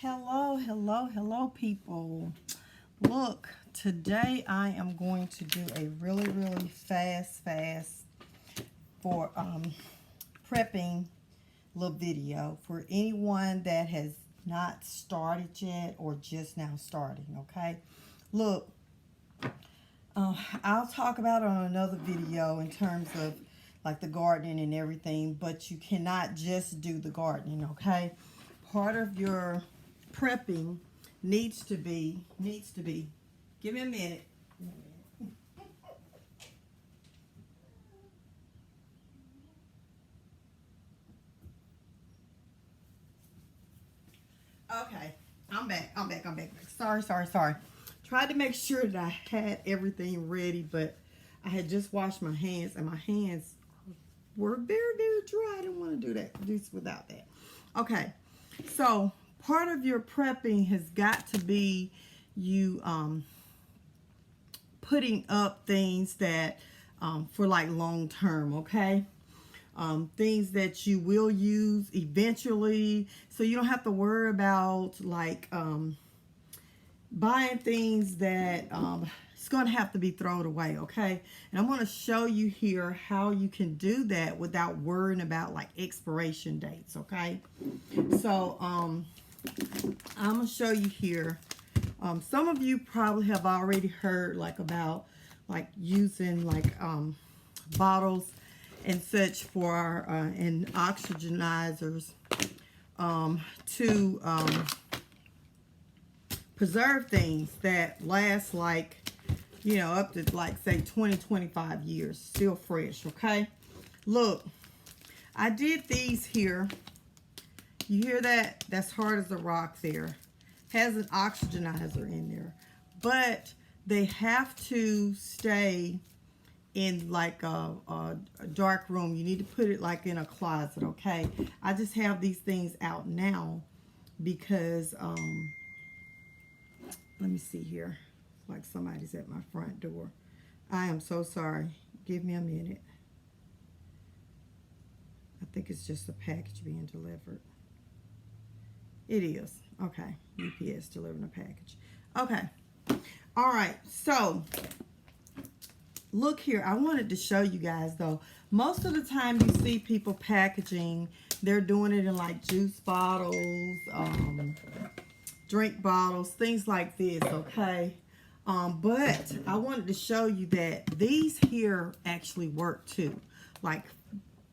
Hello, people. Look, today I am going to do a really fast for prepping little video for anyone that has not started yet or just now starting. Okay, look, I'll talk about it on another video in terms of like the gardening and everything, but you cannot just do the gardening. Okay, part of your prepping needs to be, give me a minute. Okay, I'm back. Sorry. Tried to make sure that I had everything ready, but I had just washed my hands and my hands were very dry. I didn't want to do this without that. Okay, so part of your prepping has got to be you putting up things that for like long term, okay? Things that you will use eventually, so you don't have to worry about like buying things that it's going to have to be thrown away, okay? And I'm going to show you here how you can do that without worrying about like expiration dates, okay? So I'm going to show you here. Some of you probably have already heard like about like using like bottles and such for and oxygenizers to preserve things that last like, you know, up to like say 20-25 years, still fresh. Okay, look, I did these here. You hear that? That's hard as a rock there. Has an oxygenizer in there, but they have to stay in like a dark room. You need to put it like in a closet, okay? I just have these things out now because let me see here. Like somebody's at my front door. I am so sorry. Give me a minute. I think it's just a package being delivered. It is. Okay. UPS delivering a package. Okay. All right. So look here. I wanted to show you guys though. Most of the time you see people packaging, they're doing it in like juice bottles, drink bottles, things like this, okay? But I wanted to show you that these here actually work too. Like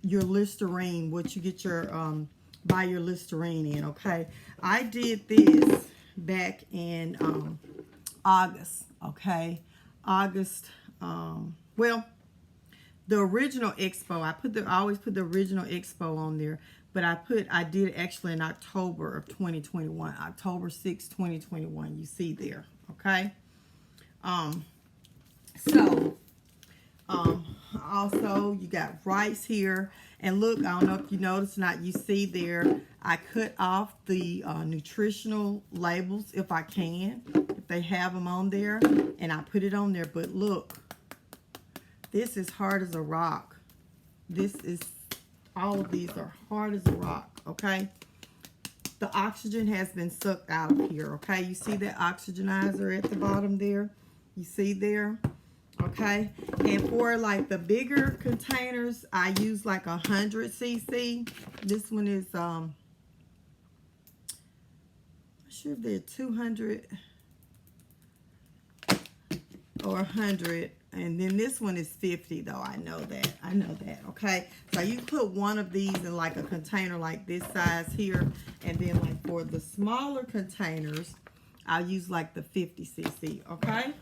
your Listerine, what you get your buy your Listerine in, okay? I did this back in August, okay? August, well, the original Expo, I always put the original Expo on there, but I did it actually in October of 2021, October 6, 2021, you see there, okay? Also you got rice here, and look, I don't know if you noticed or not, you see there I cut off the nutritional labels if I can, if they have them on there, and I put it on there. But look, this is hard as a rock. All of these are hard as a rock, okay? The oxygen has been sucked out of here, okay? You see that oxygenizer at the bottom there? You see there? Okay, and for like the bigger containers, I use like 100 cc. This one is I'm sure if they're 200 or 100, and then this one is 50 though. I know that. Okay, so you put one of these in like a container like this size here, and then like for the smaller containers, I'll use like the 50 cc. Okay,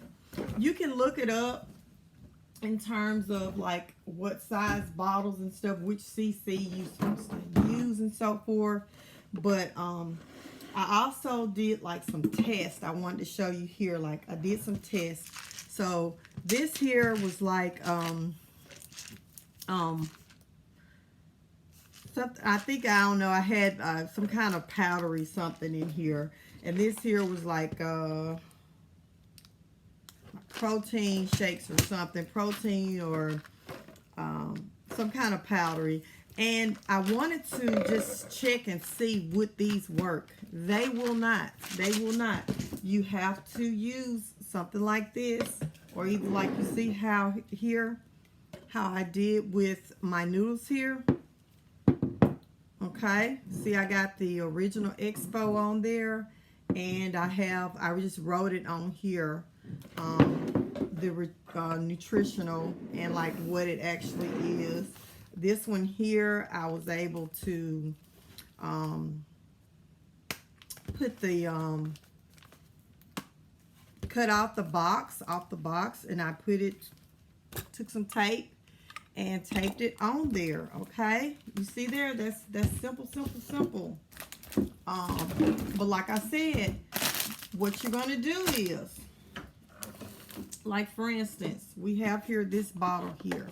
you can look it up in terms of like what size bottles and stuff, which cc you're supposed to use and so forth. But I also did like some tests. I wanted to show you here, like I did some tests. So this here was like something, I think, I don't know, I had some kind of powdery something in here, and this here was like protein shakes or something, protein or some kind of powdery. And I wanted to just check and see would these work. They will not. They will not. You have to use something like this, or either like you see how here, how I did with my noodles here. Okay, see I got the original Expo on there, and I just wrote it on here, the nutritional and like what it actually is. This one here, I was able to put the cut off the box, and I took some tape and taped it on there. Okay, you see there, that's simple. But like I said, what you're gonna do is, like for instance, we have here this bottle here.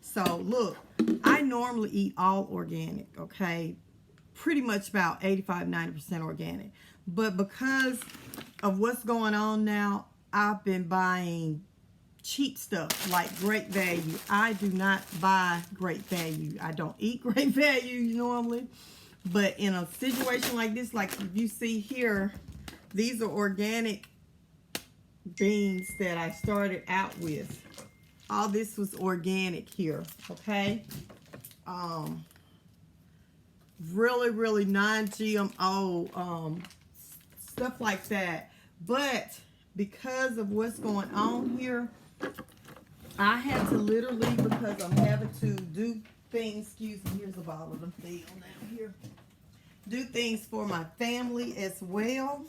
So look, I normally eat all organic, okay? Pretty much about 85-90% organic. But because of what's going on now, I've been buying cheap stuff like Great Value. I do not buy Great Value. I don't eat Great Value normally. But in a situation like this, like you see here, these are organic beans that I started out with. All this was organic here, okay? Really non-GMO, stuff like that. But because of what's going on here, I had to literally, because I'm having to do things, excuse me, here's a bottle of them down here. Do things for my family as well.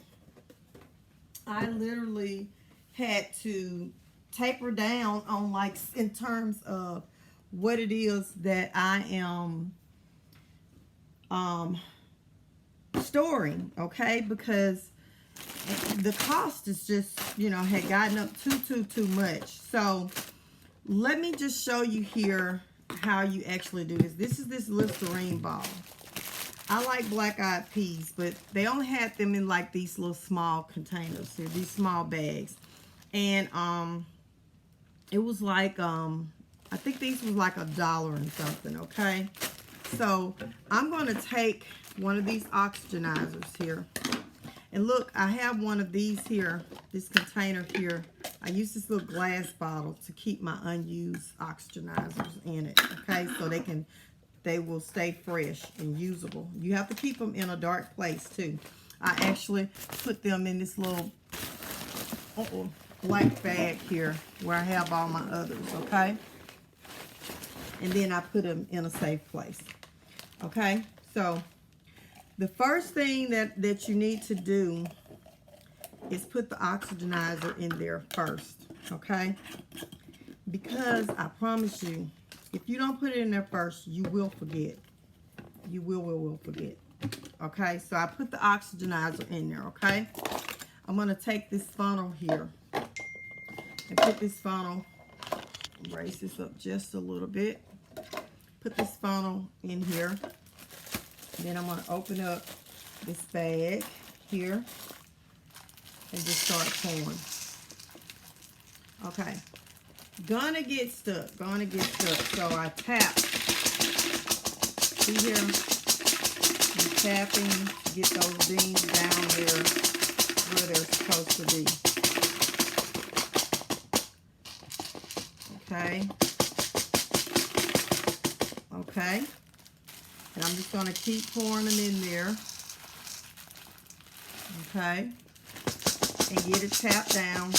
I literally had to taper down on, like, in terms of what it is that I am storing, okay? Because the cost is just, you know, had gotten up too much. So let me just show you here how you actually do this. This is this Listerine bottle. I like Black Eyed Peas, but they only had them in like these little small containers here, these small bags. And it was like, I think these was like $1 and something, okay? So I'm going to take one of these oxygenizers here. And look, I have one of these here, this container here. I use this little glass bottle to keep my unused oxygenizers in it, okay? So they will stay fresh and usable. You have to keep them in a dark place too. I actually put them in this little black bag here where I have all my others, okay? And then I put them in a safe place, okay? So the first thing that you need to do is put the oxygenizer in there first, okay? Because I promise you, if you don't put it in there first, you will forget. You will forget. Okay, so I put the oxygenizer in there, okay? I'm going to take this funnel here and put this funnel, raise this up just a little bit. Put this funnel in here. Then I'm going to open up this bag here and just start pouring. Okay. Gonna get stuck. So I tap. See here? I'm tapping to get those beans down there where they're supposed to be. Okay. Okay. And I'm just gonna keep pouring them in there. Okay. And get it tapped down.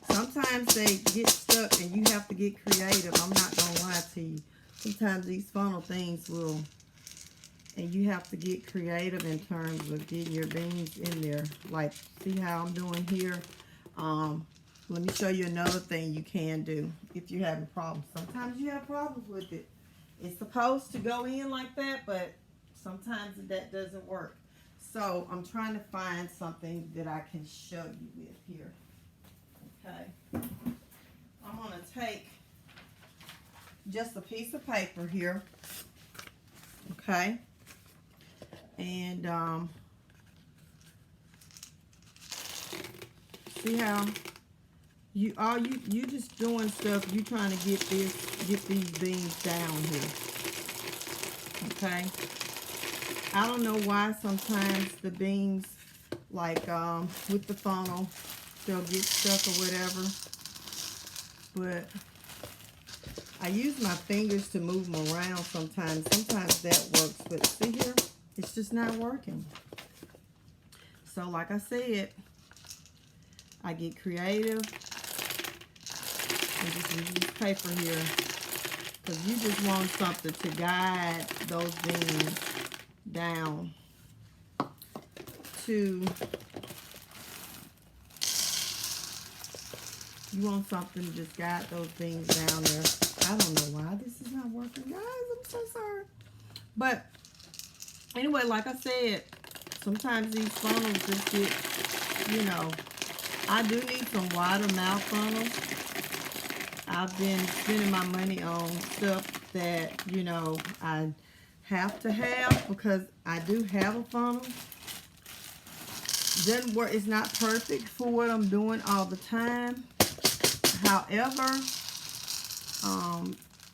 Sometimes they get stuck and you have to get creative. I'm not going to lie to you. Sometimes these funnel things will, and you have to get creative in terms of getting your beans in there. Like, see how I'm doing here? Let me show you another thing you can do if you're having problems. Sometimes you have problems with it. It's supposed to go in like that, but sometimes that doesn't work. So I'm trying to find something that I can show you with here. Okay, I'm going to take just a piece of paper here, okay, and see how You just doing stuff. You trying to get these beans down here. Okay. I don't know why sometimes the beans, like with the funnel, they'll get stuck or whatever. But I use my fingers to move them around sometimes. Sometimes that works. But see here, it's just not working. So like I said, I get creative and just use this paper here, because you just want something to guide those beans down to, you want something to just guide those beans down there. I don't know why this is not working, guys. I'm so sorry. But anyway, like I said, sometimes these funnels just get, you know, I do need some wider mouth funnels. I've been spending my money on stuff that, you know, I have to have, because I do have a funnel. Doesn't work. It's not perfect for what I'm doing all the time. However,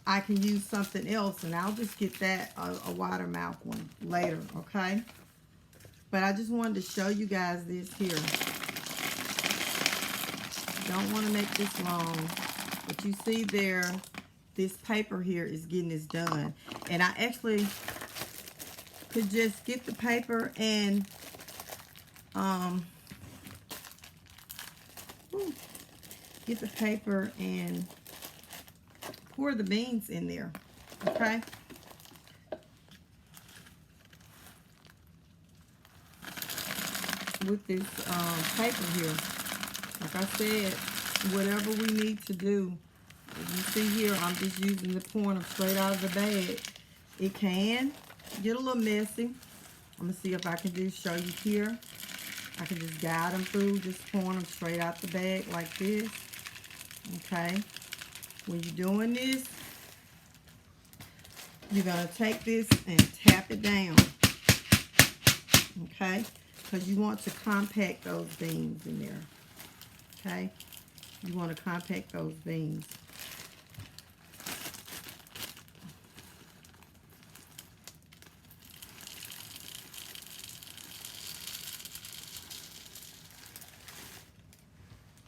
I can use something else, and I'll just get that a wider mouth one later, okay? But I just wanted to show you guys this here. Don't want to make this long, but you see there, this paper here is getting this done. And I actually could just get the paper and get the paper and pour the beans in there, okay? With this paper here, like I said, whatever we need to do. As you see here, I'm just using the pouring them straight out of the bag. It can get a little messy. I'm gonna see if I can just show you here. I can just guide them through, just pouring them straight out the bag like this. Okay. When you're doing this, you're gonna take this and tap it down. Okay, because you want to compact those beans in there. Okay, you want to compact those beans.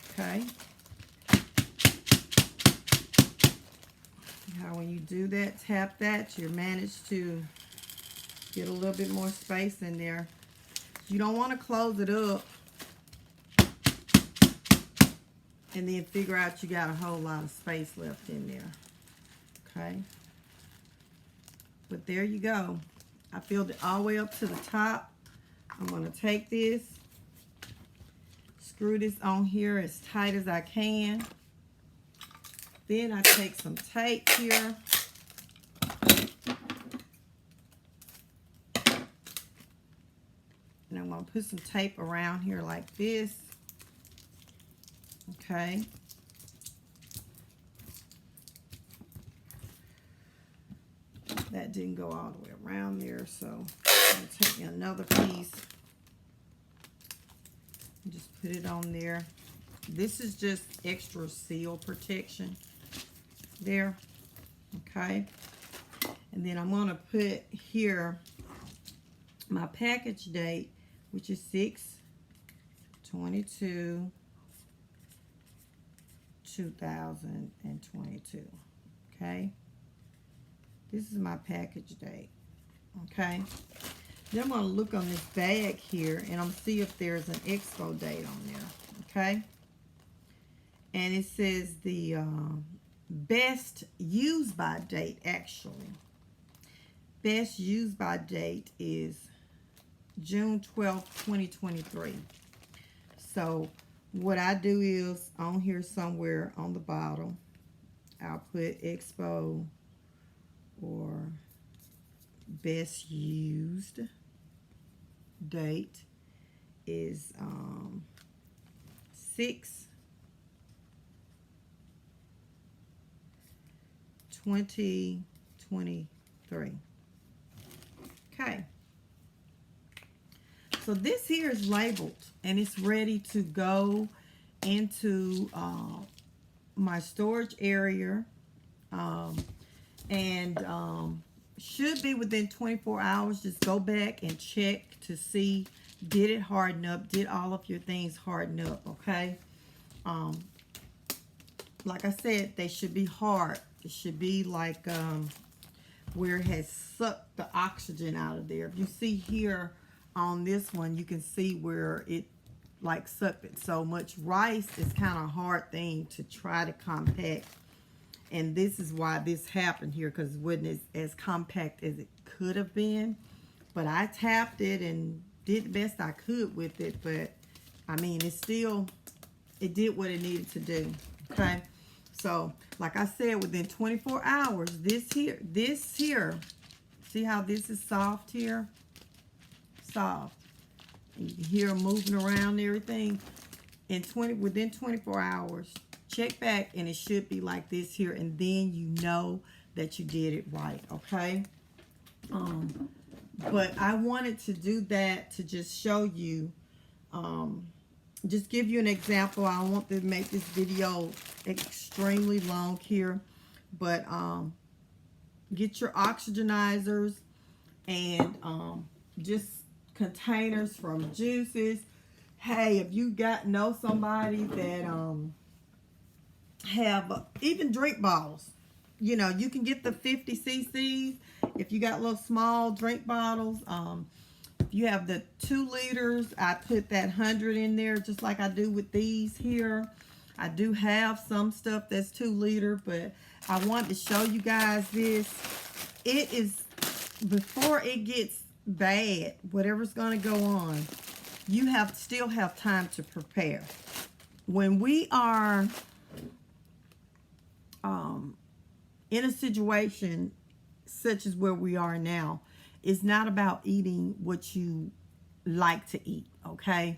Okay. Now when you do that, tap that, you manage to get a little bit more space in there. You don't want to close it up and then figure out you got a whole lot of space left in there. Okay. But there you go. I filled it all the way up to the top. I'm going to take this, screw this on here as tight as I can. Then I take some tape here. And I'm going to put some tape around here like this. Okay. That didn't go all the way around there, so I'm going to take me another piece and just put it on there. This is just extra seal protection there. Okay. And then I'm going to put here my package date, which is 6/22/2022. Okay. This is my package date. Okay. Then I'm going to look on this bag here, and I'm going to see if there's an expo date on there. Okay. And it says the best use by date, actually. Best use by date is June 12th, 2023. So what I do is on here somewhere on the bottom, I'll put expo or best used date is 6/2023. Okay. So this here is labeled and it's ready to go into my storage area, and should be within 24 hours. Just go back and check to see, did it harden up, did all of your things harden up, okay? Like I said, they should be hard. It should be like where it has sucked the oxygen out of there. If you see here on this one, you can see where it like sucked it so much. Rice is kind of a hard thing to try to compact, and this is why this happened here, because it wasn't as compact as it could have been. But I tapped it and did the best I could with it, but I mean, it did what it needed to do, okay? So, like I said, within 24 hours, this here, see how this is soft here? Soft. And you can hear them moving around and everything. Within 24 hours, check back and it should be like this here, and then you know that you did it right, okay? But I wanted to do that to just show you, just give you an example. I don't want to make this video extremely long here, but get your oxygenizers and just containers from juices. Hey, if you know somebody that have even drink bottles, you know, you can get the 50 cc's. If you got little small drink bottles, if you have the 2 liters, I put that 100 in there, just like I do with these here. I do have some stuff that's 2 liter, but I wanted to show you guys this. It is, before it gets bad, whatever's going to go on, you still have time to prepare. When we are in a situation such as where we are now, it's not about eating what you like to eat, okay?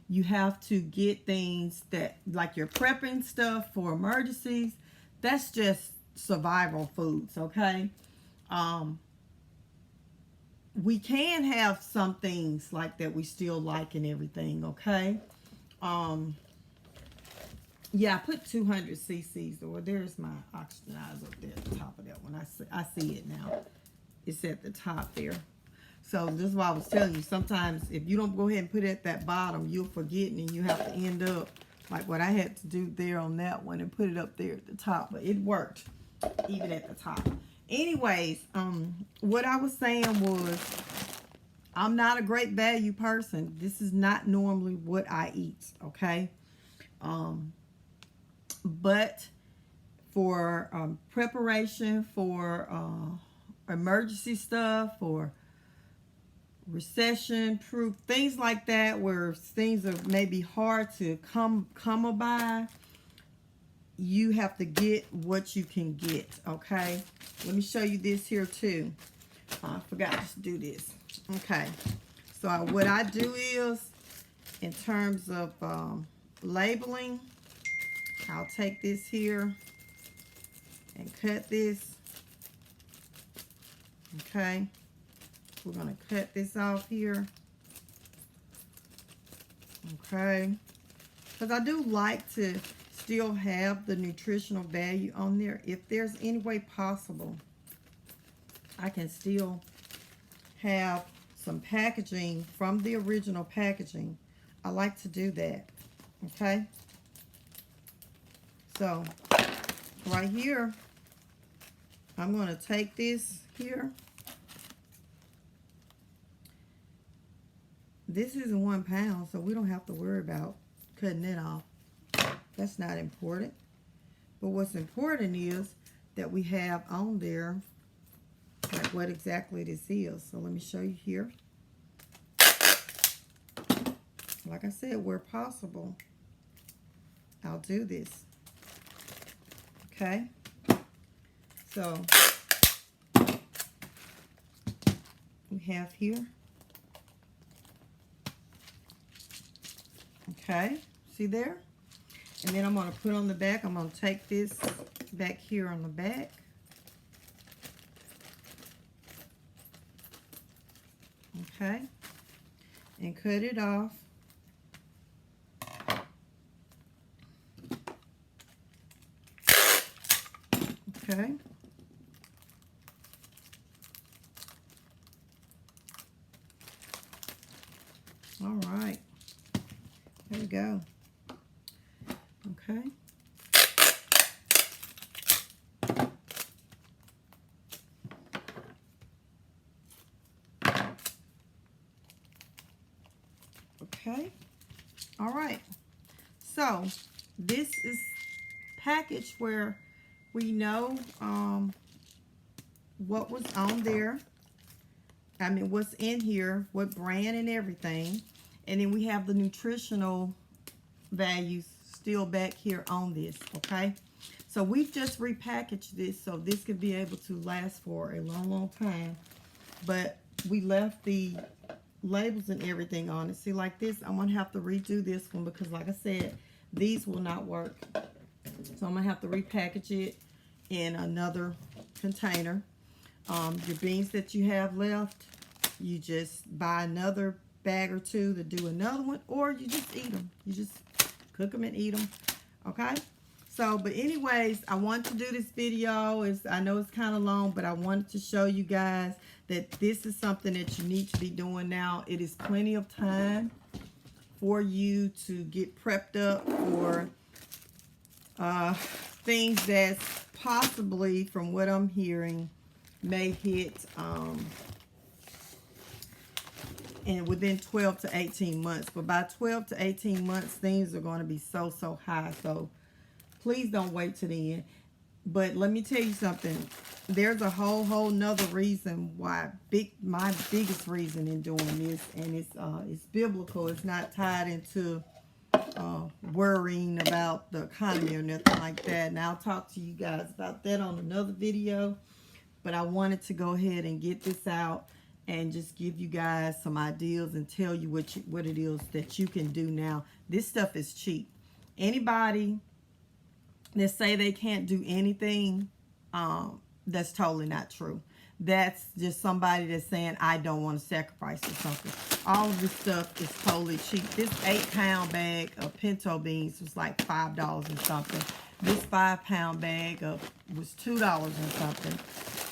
You have to get things that, like you're prepping stuff for emergencies. That's just survival foods, okay? We can have some things like that we still like and everything, okay? Yeah, I put 200 cc's, or there's my oxygenizer up there at the top of that one. I see it now. It's at the top there. So this is why I was telling you, sometimes if you don't go ahead and put it at that bottom, you'll forget, and you have to end up like what I had to do there on that one and put it up there at the top. But it worked even at the top. Anyways, what I was saying was, I'm not a great value person. This is not normally what I eat, okay? But for preparation for emergency stuff, or recession proof, things like that, where things are maybe hard to come by, you have to get what you can get, okay? Let me show you this here too. I forgot to do this. Okay, so what I do is, in terms of labeling, I'll take this here and cut this. Okay, we're going to cut this off here. Okay, because I do like to still have the nutritional value on there. If there's any way possible, I can still have some packaging from the original packaging. I like to do that. Okay, so right here, I'm going to take this here. This isn't 1 pound, so we don't have to worry about cutting it off. That's not important. But what's important is that we have on there like what exactly this is. So let me show you here. Like I said, where possible, I'll do this. Okay, so we have here. Okay, see there? And then I'm going to put on the back. I'm going to take this back here on the back. Okay, and cut it off. Okay. All right. There we go. Okay. Okay. All right. So this is packaged where we know what was on there. I mean, what's in here, what brand and everything. And then we have the nutritional values still back here on this, okay? So we've just repackaged this so this could be able to last for a long, long time. But we left the labels and everything on it. See, like this, I'm going to have to redo this one because, like I said, these will not work. So I'm going to have to repackage it in another container. Your beans that you have left, you just buy another bag or two to do another one, or you just eat them. You just cook them and eat them, okay? So, but anyways, I want to do this video. I know it's kind of long, but I wanted to show you guys that this is something that you need to be doing now. It is plenty of time for you to get prepped up for things that's possibly, from what I'm hearing, may hit and within 12 to 18 months. But by 12 to 18 months, things are going to be so high. So please don't wait till the end. But let me tell you something. There's a whole nother reason why. My biggest reason in doing this, and it's biblical. It's not tied into worrying about the economy or nothing like that. And I'll talk to you guys about that on another video. But I wanted to go ahead and get this out and just give you guys some ideas and tell you what it is that you can do now. This stuff is cheap. Anybody that say they can't do anything, that's totally not true. That's just somebody that's saying, I don't want to sacrifice or something. All of this stuff is totally cheap. This 8-pound bag of pinto beans was like $5 and something. This 5-pound bag was $2 and something.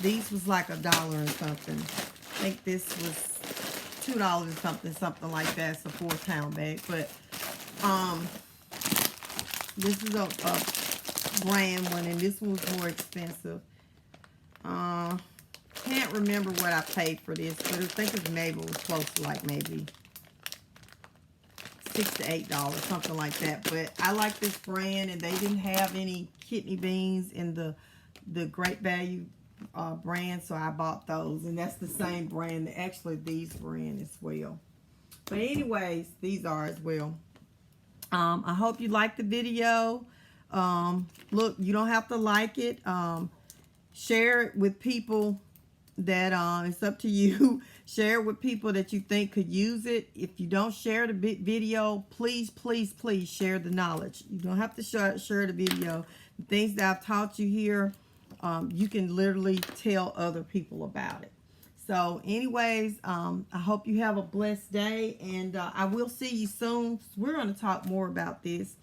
These was like $1 and something. I think this was $2 and something like that. It's a 4-pound bag. But this is a brand one, and this one was more expensive. Can't remember what I paid for this, but I think it maybe was close to like maybe $6 to $8, something like that. But I like this brand, and they didn't have any kidney beans in the Great Value brand, so I bought those, and that's the same brand that actually these brand as well. But anyways, these are as well. I hope you liked the video. Look, you don't have to like it. Share it with people that it's up to you. Share it with people that you think could use it. If you don't share the video, please share the knowledge. You don't have to share the video. The things that I've taught you here, you can literally tell other people about it. So anyways, I hope you have a blessed day, and I will see you soon. We're going to talk more about this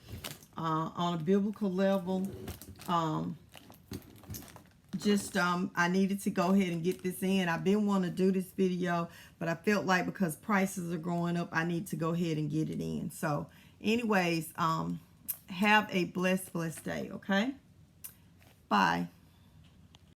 on a biblical level. I needed to go ahead and get this in. I've been wanting to do this video, but I felt like because prices are going up, I need to go ahead and get it in. So anyways, have a blessed day, okay? Bye.